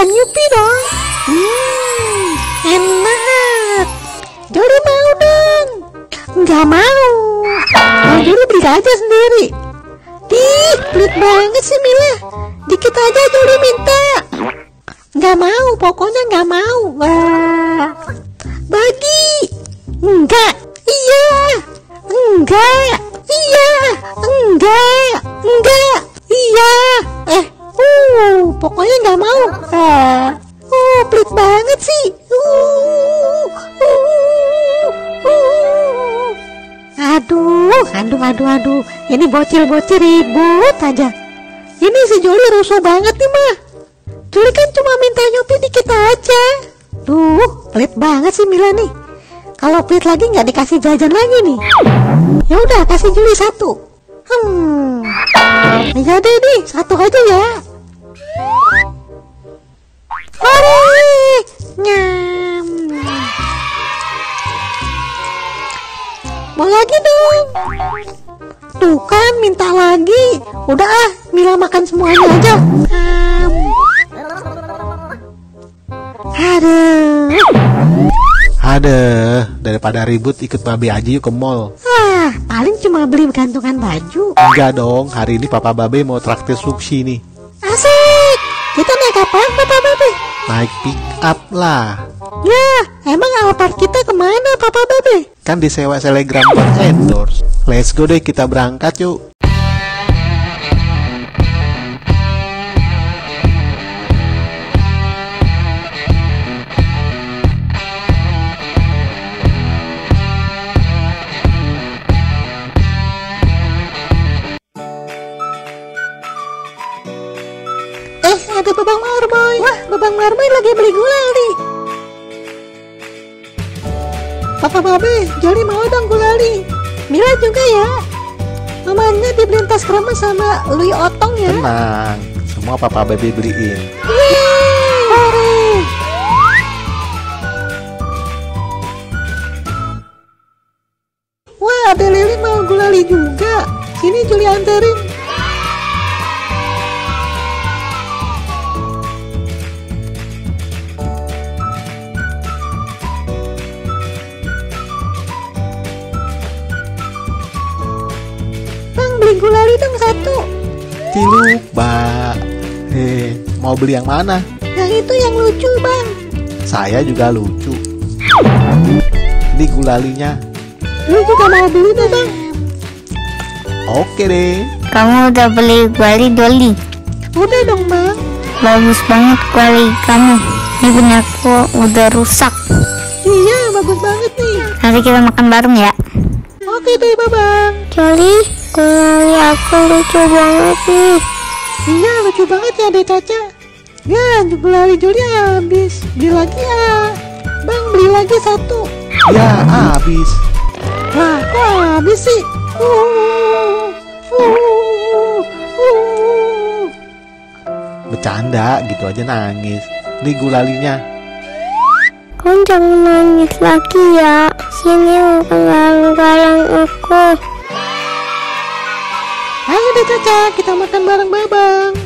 makan Yupi dong. Enak. Juli mau dong. Nggak mau. Oh, Juli beli aja sendiri. Ih, pelit banget sih Mila. Dikit aja Juli minta. Nggak mau, pokoknya nggak mau. Wah. Bagi. Enggak. Iya. Enggak. Iya. Enggak. Enggak. Iya. Pokoknya nggak mau. Pelit banget sih. Aduh. Ini bocil-bocil ribut aja. Ini si Juli rusuh banget nih mah. Juli kan cuma minta Yupi dikit aja. Pelit banget sih Mila nih. Kalau pelit lagi nggak dikasih jajan lagi nih. Ya udah, kasih Juli 1. Ya deh nih, 1 aja ya. Nyam. Mau lagi dong. Tuh kan minta lagi. Udah Mila makan semuanya aja. Aduh, daripada ribut ikut Babe aja yuk ke mall. Paling cuma beli gantungan baju. Enggak dong, hari ini Papa Babe mau traktir sushi nih. Asik. Kita naik apa Papa Babe? Naik pick up lah. Ya, emang Alphard kita kemana Papa Babe? Kan disewa selegram buat endorse. Let's go deh, kita berangkat yuk. Ada Babang Marmoy. Wah, Babang Marmoy lagi beli gulali. Papa Babe, Joli mau dong gulali. Mila juga ya. Mamanya dibeliin tas kremes sama Louis Otong ya. Tenang, semua Papa Babe beliin. Yeay. Wah, ada Lili mau gulali juga. Sini Juli anterin. Beli gulali dong 1. Ciluk, Mbak. Mau beli yang mana? Yang itu yang lucu Bang. Saya juga lucu. Ini gulalinya. Lu juga mau beli deh Bang. Oke deh. Kamu udah beli gulali Joli? Udah dong Bang. Bagus banget gulali kamu. Ini punyaku udah rusak. Iya, bagus banget nih. Nanti kita makan bareng ya. Oke deh Babang. Joli, gulali aku lucu banget nih. Iya, lucu banget ya Dek Caca. Ya, gulali Juli habis. Beli lagi ya Bang, beli lagi 1. Ya, habis. Wah, kok habis sih? Bercanda gitu aja nangis. Ini gulalinya. Kamu jangan nangis lagi ya. Sini makan galang-galang aku. Ayo Dek Caca, kita makan bareng Babang.